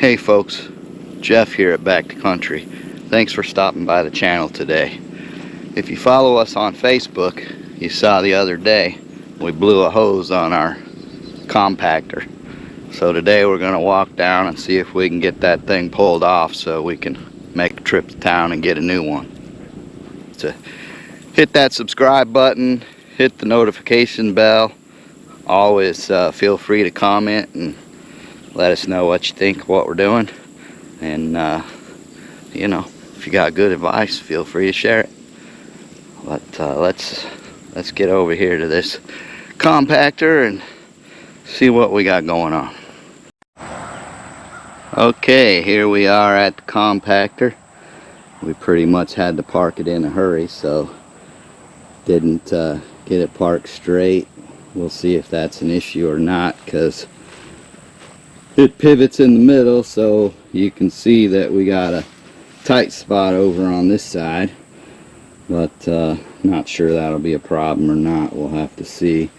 Hey folks, Jeff here at Back to Country. Thanks for stopping by the channel today. If you follow us on Facebook, you saw the other day we blew a hose on our compactor. So today we're going to walk down and see if we can get that thing pulled off so we can make a trip to town and get a new one. So hit that subscribe button, hit the notification bell. Always feel free to comment and let us know what you think of what we're doing, and you know, if you got good advice, feel free to share it. But let's get over here to this compactor and see what we got going on. Okay, here we are at the compactor. We pretty much had to park it in a hurry, so didn't get it parked straight. We'll see if that's an issue or not, because it pivots in the middle, so you can see that we got a tight spot over on this side, but not sure that'll be a problem or not. We'll have to see.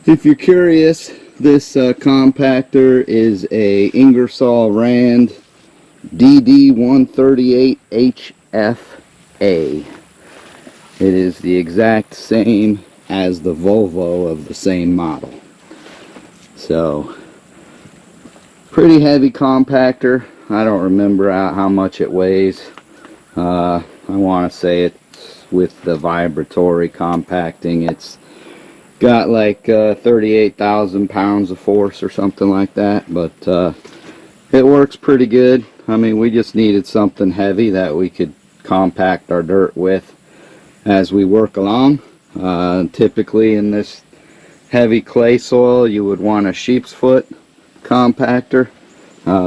If you're curious, this compactor is a Ingersoll Rand DD138HFA. It is the exact same as the Volvo of the same model. So pretty heavy compactor. I don't remember how much it weighs. I want to say it's with the vibratory compacting, it's got like 38,000 pounds of force or something like that, but it works pretty good. I mean, we just needed something heavy that we could compact our dirt with as we work along. Typically in this heavy clay soil you would want a sheep's foot compactor,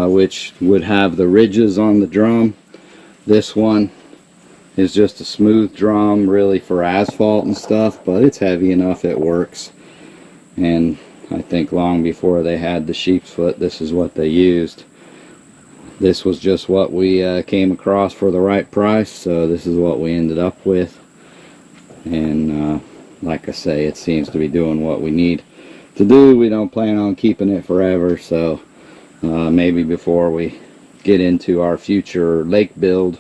which would have the ridges on the drum. This one is just a smooth drum, really for asphalt and stuff, but it's heavy enough, it works. And I think long before they had the sheep's foot, this is what they used. This was just what we came across for the right price, so this is what we ended up with. And like I say, it seems to be doing what we need to do. We don't plan on keeping it forever, so maybe before we get into our future lake build,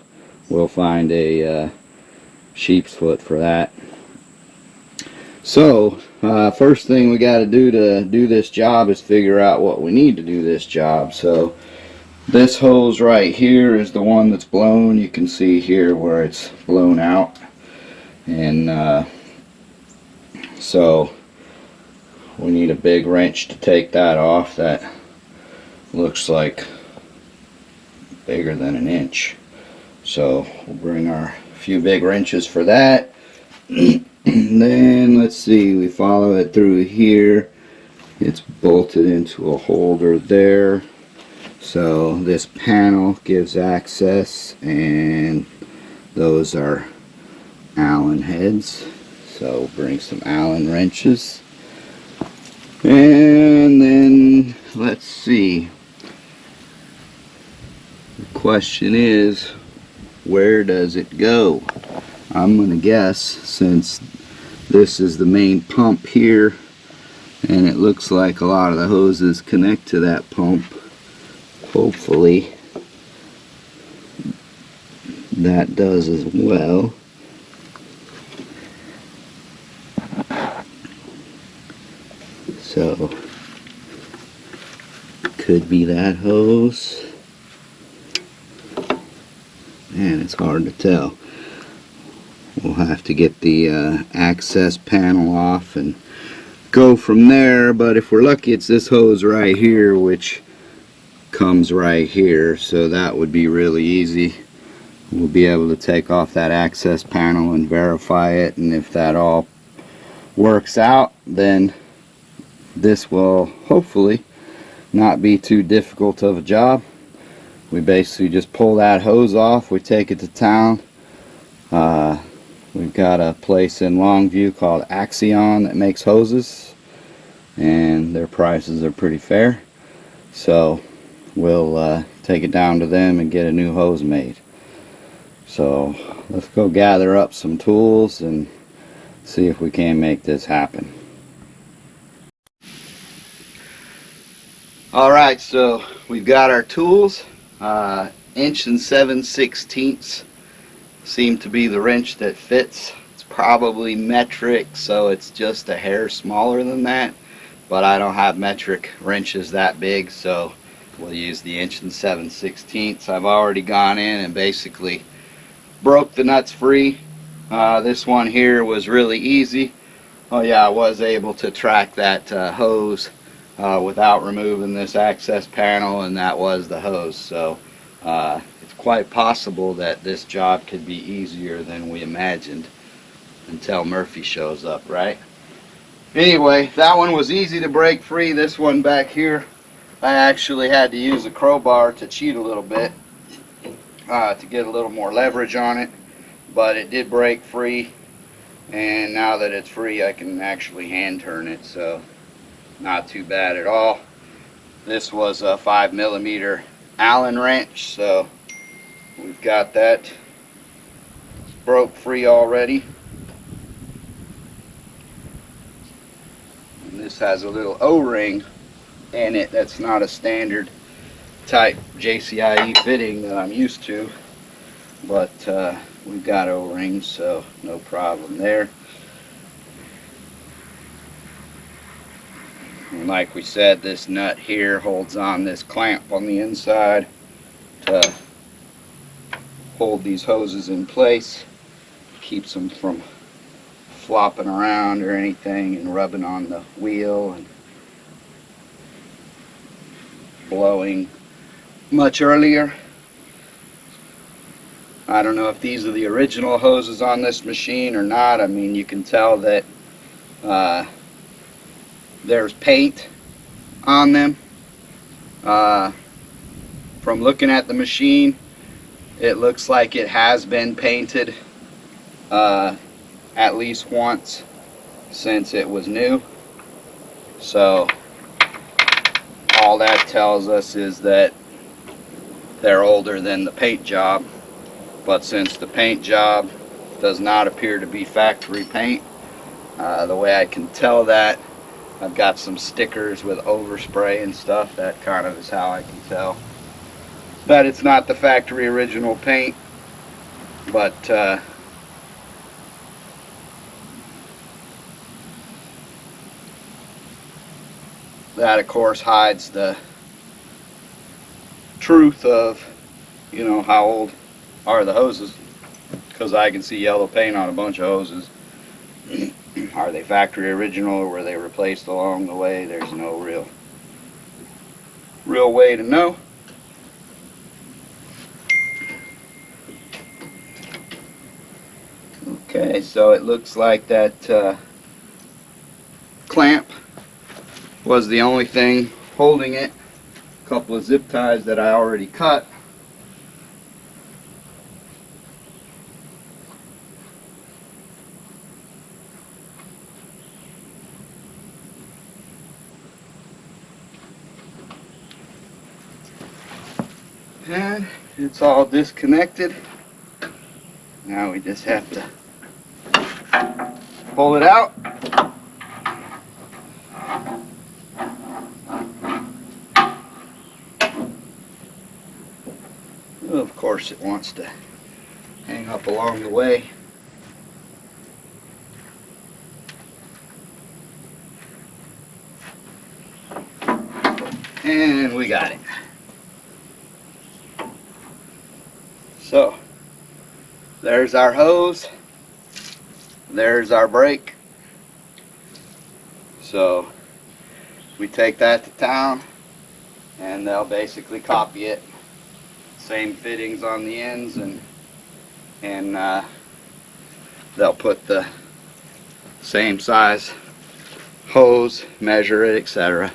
we'll find a sheep's foot for that. So first thing we got to do this job is figure out what we need to do this job. So this hose right here is the one that's blown. You can see here where it's blown out, and so we need a big wrench to take that off. That looks like bigger than an inch, so we'll bring our few big wrenches for that. Then let's see, we follow it through here. It's bolted into a holder there, so this panel gives access, and those are Allen heads. So bring some Allen wrenches, and then let's see, the question is, where does it go? I'm gonna guess, since this is the main pump here and it looks like a lot of the hoses connect to that pump, hopefully that does as well. So could be that hose. Man, it's hard to tell. We'll have to get the access panel off and go from there, but if we're lucky it's this hose right here, which comes right here, so that would be really easy. We'll be able to take off that access panel and verify it, and if that all works out, then this will hopefully not be too difficult of a job. We basically just pull that hose off, we take it to town. We've got a place in Longview called Axion that makes hoses, and their prices are pretty fair, so we'll take it down to them and get a new hose made. So let's go gather up some tools and see if we can make this happen. Alright, so we've got our tools. Inch and 7/16 seem to be the wrench that fits. It's probably metric, so it's just a hair smaller than that, but I don't have metric wrenches that big, so we'll use the inch and 7/16. I've already gone in and basically broke the nuts free. This one here was really easy. Oh yeah, I was able to track that hose without removing this access panel, and that was the hose. So it's quite possible that this job could be easier than we imagined until Murphy shows up, right? Anyway, that one was easy to break free. This one back here, I actually had to use a crowbar to cheat a little bit to get a little more leverage on it, but it did break free, and now that it's free I can actually hand turn it, so not too bad at all. This was a 5mm Allen wrench, so we've got that broke free already. And this has a little O-ring in it that's not a standard type JCIE fitting that I'm used to, but we've got O-rings, so no problem there. And like we said, this nut here holds on this clamp on the inside to hold these hoses in place, keeps them from flopping around or anything and rubbing on the wheel and blowing much earlier. I don't know if these are the original hoses on this machine or not. I mean, you can tell that there's paint on them. From looking at the machine, it looks like it has been painted at least once since it was new. So all that tells us is that they're older than the paint job. But since the paint job does not appear to be factory paint, the way I can tell that, I've got some stickers with overspray and stuff. That kind of is how I can tell that it's not the factory original paint. But that of course hides the truth of, you know, how old are the hoses, because I can see yellow paint on a bunch of hoses. Are they factory original or were they replaced along the way? There's no real way to know. Okay, so it looks like that clamp was the only thing holding it. A couple of zip ties that I already cut. And it's all disconnected. Now we just have to pull it out. Of course it wants to hang up along the way. And we got it. So there's our hose, there's our brake. So we take that to town and they'll basically copy it. Same fittings on the ends, and they'll put the same size hose, measure it, etc.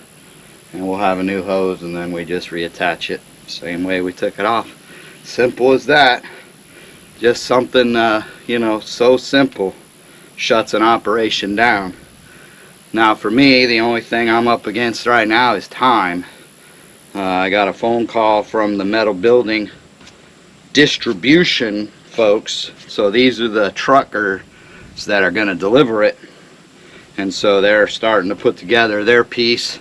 And we'll have a new hose, and then we just reattach it same way we took it off. Simple as that. Just something, you know, so simple shuts an operation down. Now for me, the only thing I'm up against right now is time. I got a phone call from the metal building distribution folks. So these are the truckers that are going to deliver it. And so they're starting to put together their piece.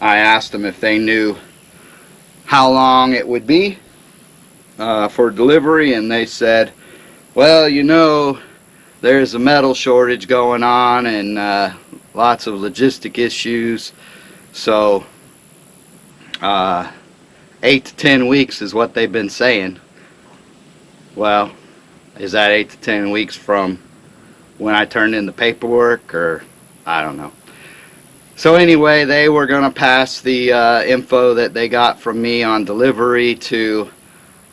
I asked them if they knew how long it would be for delivery, and they said, well, you know, there's a metal shortage going on and lots of logistic issues, so 8 to 10 weeks is what they've been saying. Well, is that 8 to 10 weeks from when I turned in the paperwork, or I don't know. So anyway, they were going to pass the info that they got from me on delivery to,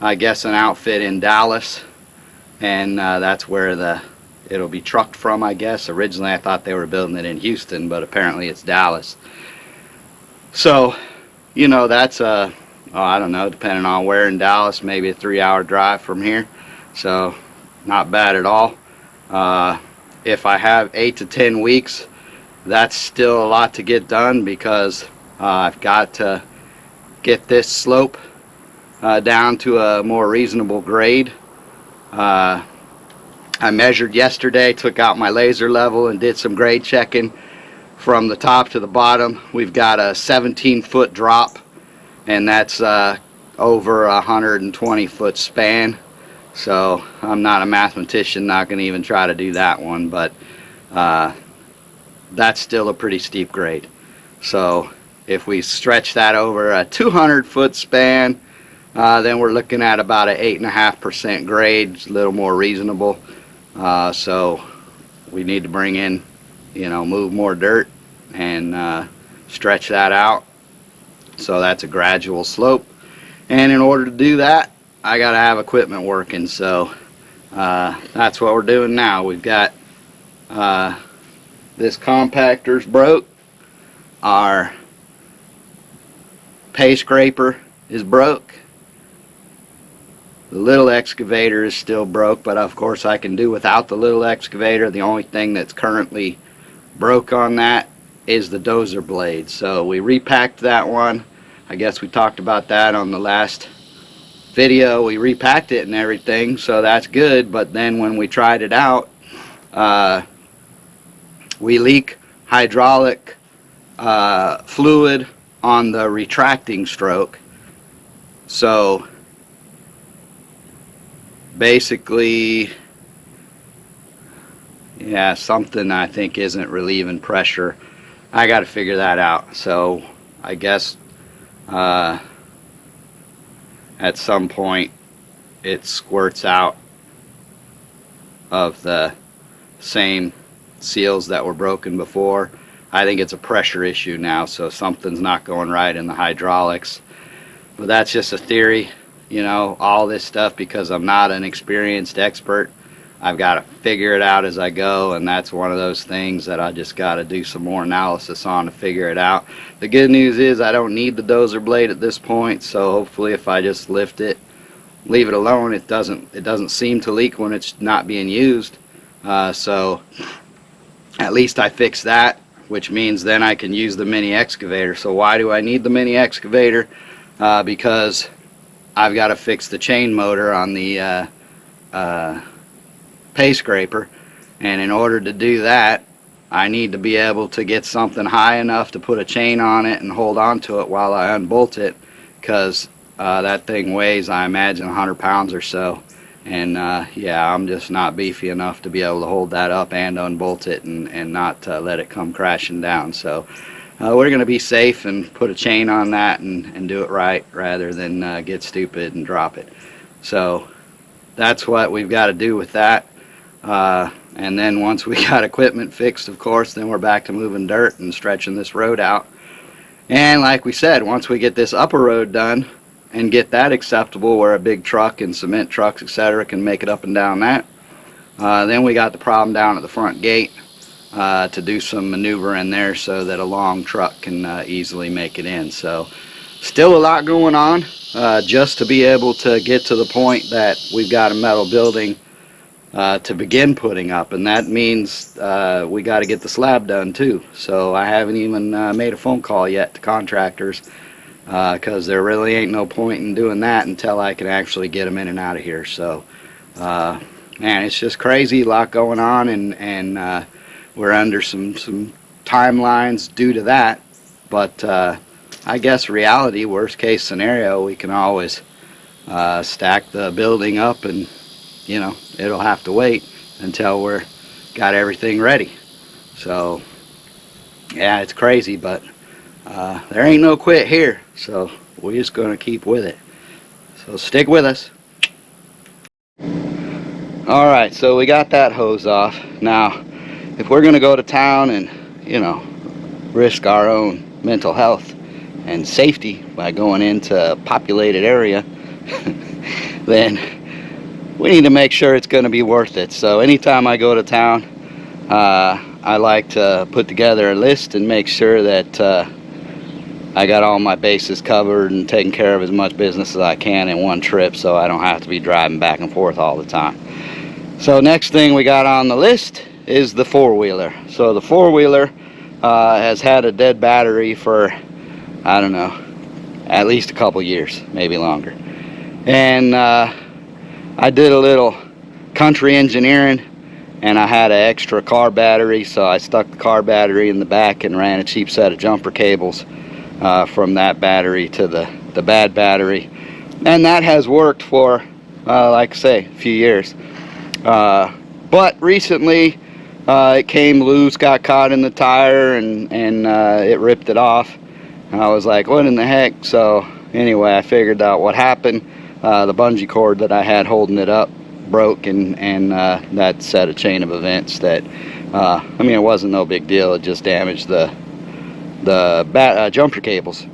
I guess, an outfit in Dallas, and that's where it'll be trucked from, I guess. Originally I thought they were building it in Houston, but apparently it's Dallas. So, you know, that's I don't know, depending on where in Dallas, maybe a 3-hour drive from here. So not bad at all. If I have 8 to 10 weeks, that's still a lot to get done, because I've got to get this slope down to a more reasonable grade. I measured yesterday, took out my laser level and did some grade checking. From the top to the bottom, we've got a 17-foot drop, and that's over a 120-foot span. So I'm not a mathematician, not going to even try to do that one, but that's still a pretty steep grade. So if we stretch that over a 200-foot span, then we're looking at about an 8.5% grade, a little more reasonable. So we need to bring in, you know, move more dirt and stretch that out. So that's a gradual slope, and in order to do that, I got to have equipment working. So that's what we're doing now. We've got this compactor's broke, our pay scraper is broke, the little excavator is still broke, but of course I can do without the little excavator. The only thing that's currently broke on that is the dozer blade. So we repacked that one. I guess we talked about that on the last video. We repacked it and everything, so that's good. But then when we tried it out, we leak hydraulic fluid on the retracting stroke. So basically, yeah, something I think isn't relieving pressure. I got to figure that out. So I guess at some point it squirts out of the same seals that were broken before. I think it's a pressure issue now, so something's not going right in the hydraulics. But that's just a theory, you know, all this stuff, because I'm not an experienced expert. I've got to figure it out as I go, and that's one of those things that I just got to do some more analysis on to figure it out. The good news is I don't need the dozer blade at this point, so hopefully if I just lift it, leave it alone, it doesn't seem to leak when it's not being used. So at least I fixed that, which means then I can use the mini excavator. So why do I need the mini excavator? Because I've got to fix the chain motor on the pay scraper, and in order to do that I need to be able to get something high enough to put a chain on it and hold on to it while I unbolt it, because that thing weighs, I imagine, 100 pounds or so, and yeah, I'm just not beefy enough to be able to hold that up and unbolt it and not let it come crashing down. So we're going to be safe and put a chain on that and do it right, rather than get stupid and drop it. So that's what we've got to do with that. And then once we got equipment fixed, of course, then we're back to moving dirt and stretching this road out. And like we said, once we get this upper road done and get that acceptable where a big truck and cement trucks, etc., can make it up and down that, then we got the problem down at the front gate to do some maneuvering there so that a long truck can easily make it in. So still a lot going on just to be able to get to the point that we've got a metal building to begin putting up, and that means we got to get the slab done too. So I haven't even made a phone call yet to contractors, because there really ain't no point in doing that until I can actually get them in and out of here. So man, it's just crazy, a lot going on, and we're under some timelines due to that, but I guess reality, worst case scenario, we can always stack the building up, and you know, it'll have to wait until we're got everything ready. So yeah, it's crazy, but there ain't no quit here, so we're just gonna keep with it. So stick with us. Alright, so we got that hose off. Now if we're gonna go to town and, you know, risk our own mental health and safety by going into a populated area, then we need to make sure it's going to be worth it. So anytime I go to town, I like to put together a list and make sure that I got all my bases covered and taking care of as much business as I can in one trip, so I don't have to be driving back and forth all the time. So next thing we got on the list is the four-wheeler. So the four-wheeler has had a dead battery for, I don't know, at least a couple years, maybe longer. And I did a little country engineering, and I had an extra car battery, so I stuck the car battery in the back and ran a cheap set of jumper cables from that battery to the bad battery. And that has worked for, like I say, a few years. But recently it came loose, got caught in the tire, and it ripped it off. And I was like, what in the heck? So anyway, I figured out what happened. The bungee cord that I had holding it up broke, and that set a chain of events that, I mean, it wasn't no big deal. It just damaged the jumper cables.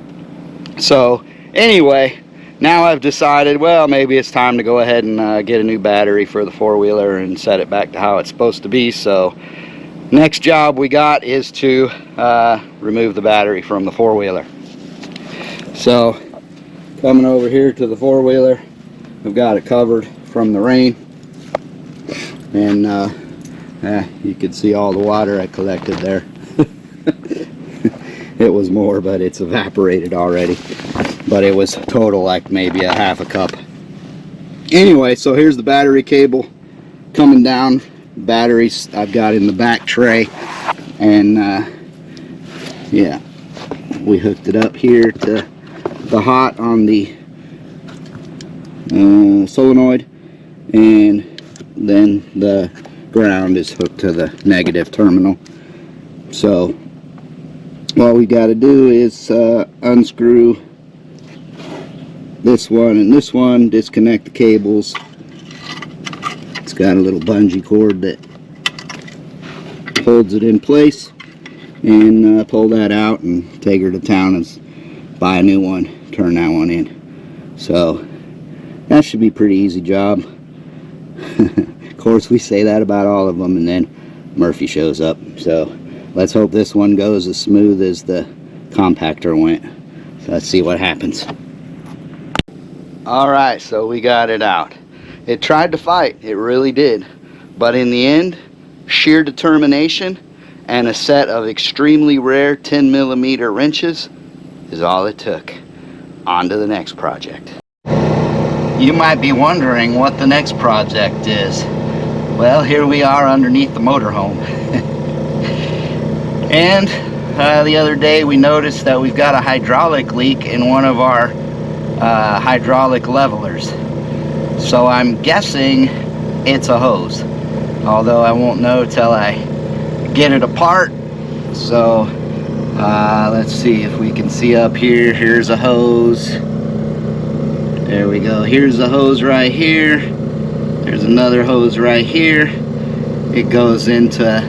So anyway, now I've decided, well, maybe it's time to go ahead and get a new battery for the four-wheeler and set it back to how it's supposed to be. So next job we got is to remove the battery from the four-wheeler. So coming over here to the four-wheeler, I've got it covered from the rain, and you can see all the water I collected there. It was more, but it's evaporated already. But it was total like maybe a half a cup. Anyway, so here's the battery cable coming down. Batteries I've got in the back tray, and yeah, we hooked it up here to the hot on the solenoid, and then the ground is hooked to the negative terminal. So all we got to do is unscrew this one and this one, disconnect the cables. It's got a little bungee cord that holds it in place, and pull that out and take her to town and buy a new one, turn that one in. So that should be a pretty easy job. Of course, we say that about all of them, and then Murphy shows up. So let's hope this one goes as smooth as the compactor went. So let's see what happens. Alright, so we got it out. It tried to fight, it really did. But in the end, sheer determination and a set of extremely rare 10mm wrenches is all it took. On to the next project. You might be wondering what the next project is. Well, here we are underneath the motorhome. And the other day we noticed that we've got a hydraulic leak in one of our hydraulic levelers. So I'm guessing it's a hose, although I won't know till I get it apart. So let's see if we can see up here. Here's a hose. There we go. Here's a hose right here. There's another hose right here. It goes into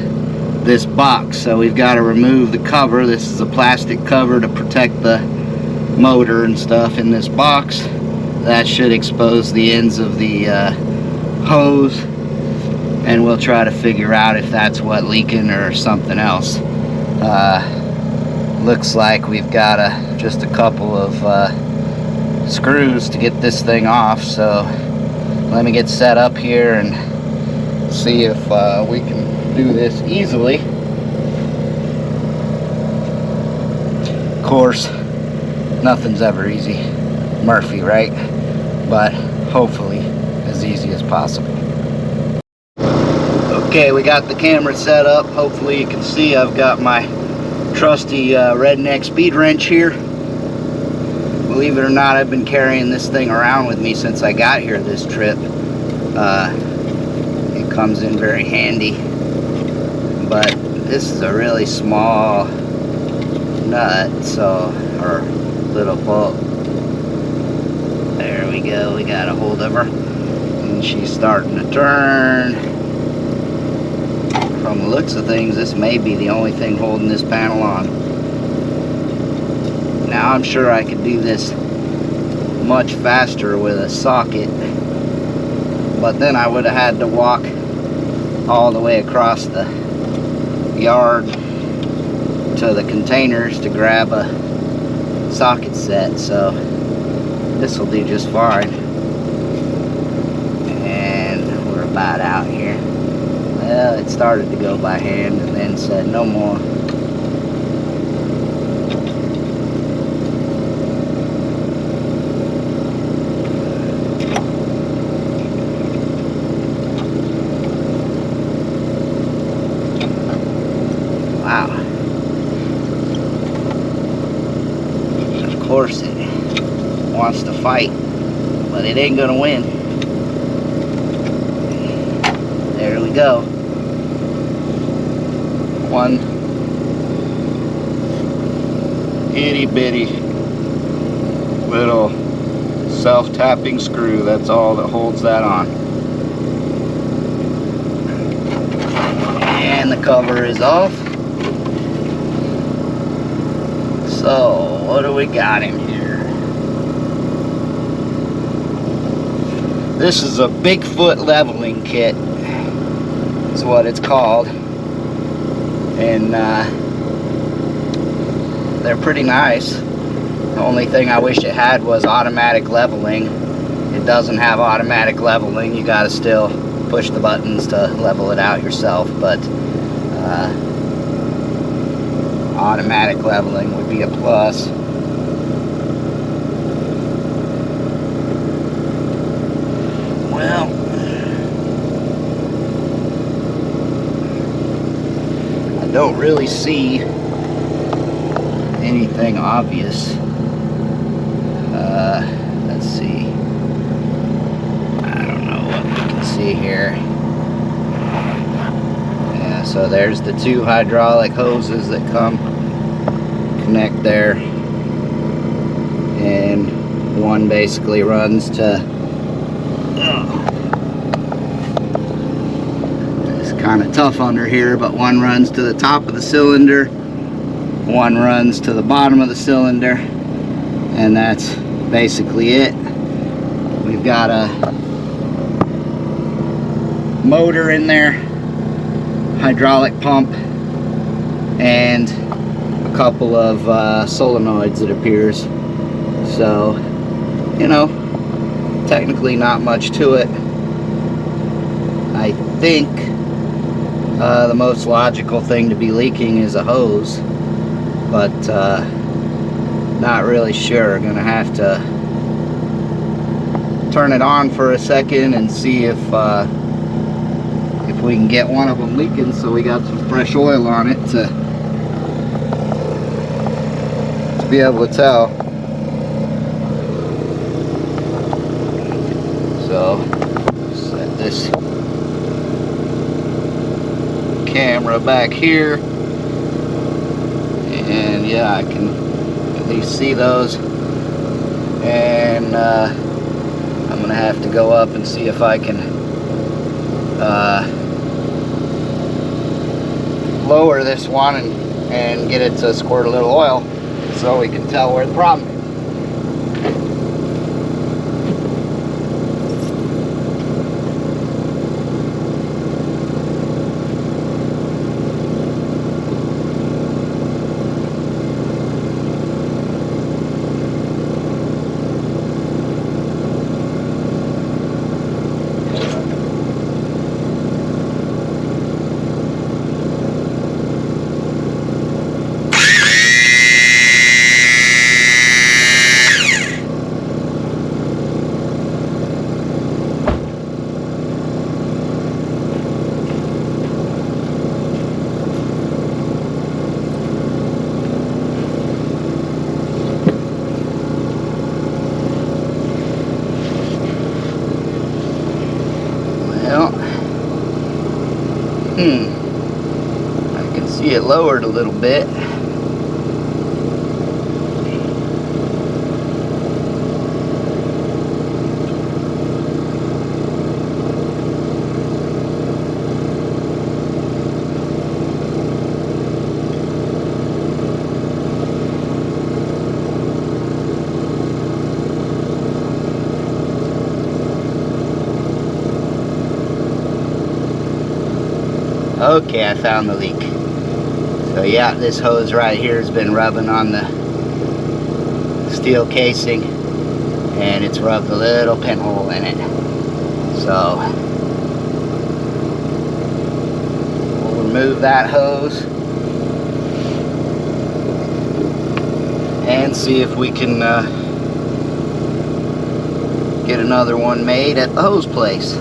this box, so we've got to remove the cover. This is a plastic cover to protect the motor and stuff in this box. That should expose the ends of the hose, and we'll try to figure out if that's what leaking or something else. Looks like we've got just a couple of screws to get this thing off, so let me get set up here and see if we can do this easily. Of course, nothing's ever easy. Murphy, right? But hopefully as easy as possible. Okay, we got the camera set up. Hopefully you can see I've got my trusty redneck speed wrench here. Believe it or not, I've been carrying this thing around with me since I got here this trip. It comes in very handy. But this is a really small nut, so, or little bolt. There we go, we got a hold of her. And she's starting to turn. From the looks of things, this may be the only thing holding this panel on. Now I'm sure I could do this much faster with a socket, but then I would have had to walk all the way across the yard to the containers to grab a socket set, so this will do just fine. And we're about out here. Well, it started to go by hand and then said no more. Wow. Of course it wants to fight, but it ain't gonna win. There we go. One itty bitty little self-tapping screw, that's all that holds that on. And the cover is off. So, what do we got in here? This is a Bigfoot leveling kit, is what it's called. And they're pretty nice. The only thing I wish it had was automatic leveling. It doesn't have automatic leveling. You gotta still push the buttons to level it out yourself, but automatic leveling would be a plus. Well, I don't really see anything obvious. Let's see. I don't know what we can see here. Yeah, so there's the two hydraulic hoses that connect there, and one basically runs to, it's kind of tough under here, but one runs to the top of the cylinder, one runs to the bottom of the cylinder, and that's basically it. We've got a motor in there, hydraulic pump, and a couple of solenoids, it appears. So, you know, technically not much to it. I think the most logical thing to be leaking is a hose, but not really sure. Gonna have to turn it on for a second and see if we can get one of them leaking, so we got some fresh oil on it to be able to tell. So set this camera back here, and yeah, I can at least see those. And I'm gonna have to go up and see if I can lower this one and get it to squirt a little oil so we can tell where the problem is. I can see it lowered a little bit. Okay, I found the leak. So yeah, this hose right here has been rubbing on the steel casing, and it's rubbed a little pinhole in it. So we'll remove that hose and see if we can get another one made at the hose place.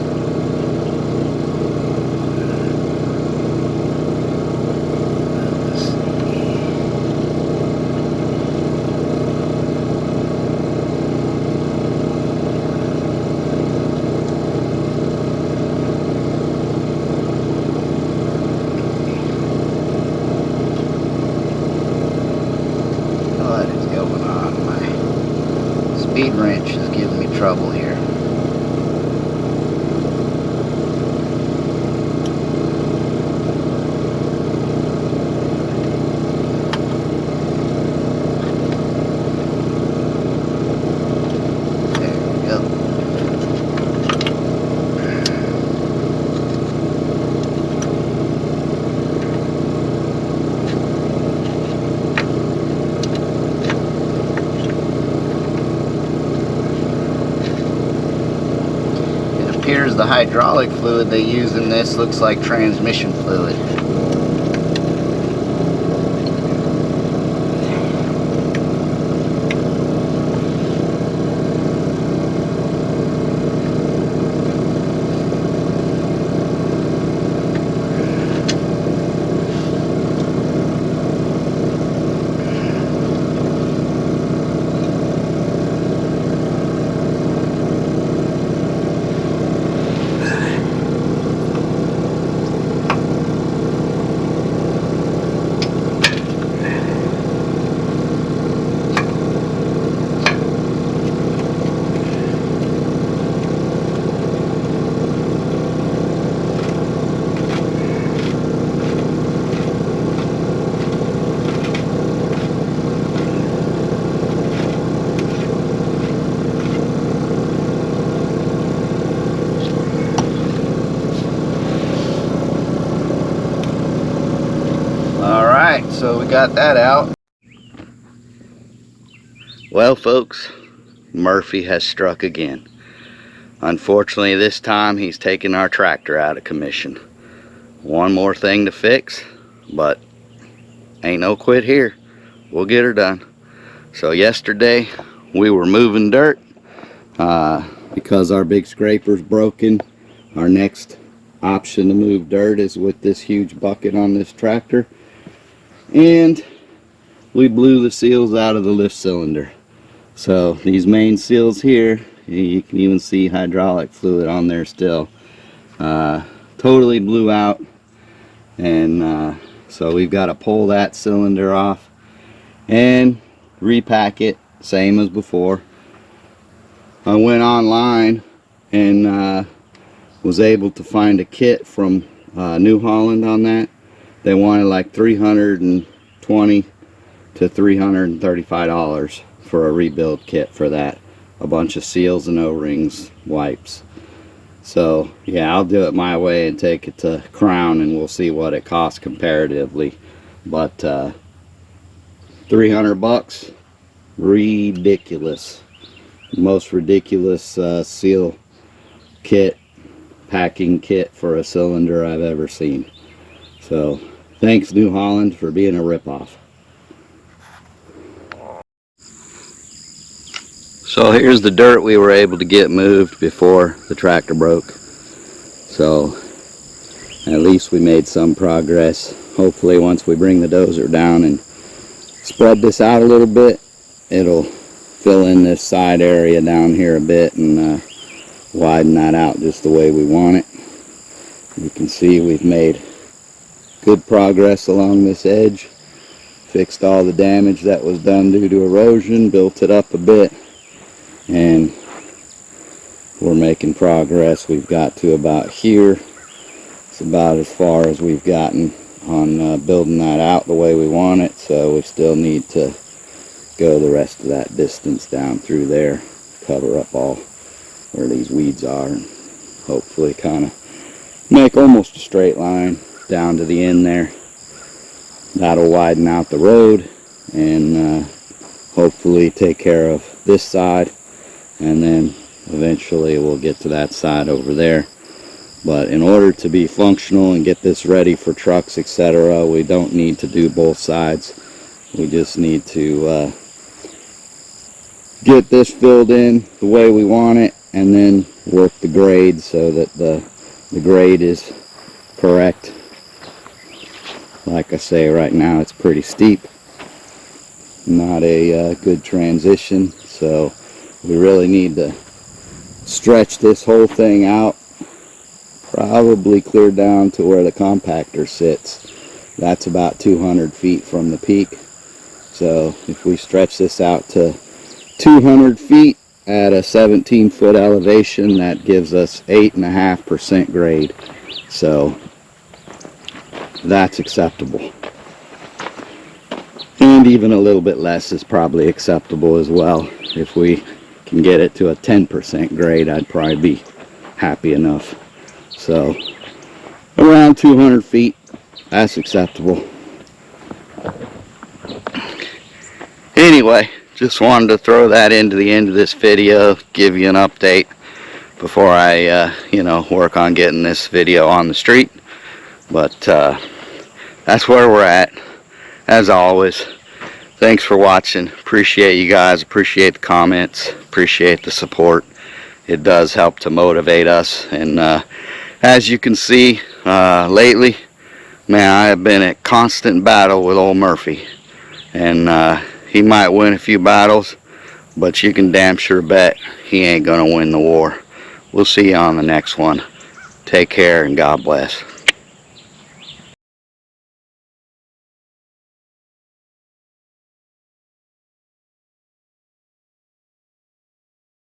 What is going on? My speed wrench is giving me trouble here. Appears the hydraulic fluid they use in this looks like transmission fluid. Alright, so we got that out. Well folks, Murphy has struck again. Unfortunately this time he's taken our tractor out of commission. One more thing to fix, but ain't no quit here. We'll get her done. So yesterday we were moving dirt because our big scraper's broken. Our next option to move dirt is with this huge bucket on this tractor. And we blew the seals out of the lift cylinder. So these main seals here, you can even see hydraulic fluid on there still. Totally blew out, and so we've got to pull that cylinder off and repack it same as before. I went online and was able to find a kit from New Holland on that. They wanted like $320 to $335 for a rebuild kit for that. A bunch of seals and O-rings, wipes. So yeah, I'll do it my way and take it to Crown, and we'll see what it costs comparatively. But 300 bucks, ridiculous. Most ridiculous seal kit, packing kit for a cylinder I've ever seen. So thanks New Holland for being a ripoff. So here's the dirt we were able to get moved before the tractor broke. So at least we made some progress. Hopefully once we bring the dozer down and spread this out a little bit, it'll fill in this side area down here a bit and widen that out just the way we want it. You can see we've made good progress along this edge. Fixed all the damage that was done due to erosion, built it up a bit, and we're making progress. We've got to about here. It's about as far as we've gotten on building that out the way we want it, so we still need to go the rest of that distance down through there, cover up all where these weeds are, and hopefully kind of make almost a straight line down to the end there. That'll widen out the road and hopefully take care of this side, and then eventually we'll get to that side over there. But in order to be functional and get this ready for trucks, etc., we don't need to do both sides. We just need to get this filled in the way we want it, and then work the grade so that the grade is correct. Like I say, right now it's pretty steep, not a good transition, so we really need to stretch this whole thing out, probably clear down to where the compactor sits. That's about 200 feet from the peak, so if we stretch this out to 200 feet at a 17-foot elevation, that gives us 8.5% grade, so that's acceptable. And even a little bit less is probably acceptable as well. If we can get it to a 10% grade, I'd probably be happy enough. So around 200 feet, that's acceptable. Anyway, just wanted to throw that into the end of this video, give you an update before I work on getting this video on the street. But that's where we're at. As always, thanks for watching. Appreciate you guys, appreciate the comments, appreciate the support. It does help to motivate us, and as you can see, lately, man, I have been at constant battle with old Murphy, and he might win a few battles, but you can damn sure bet he ain't gonna win the war. We'll see you on the next one. Take care and God bless.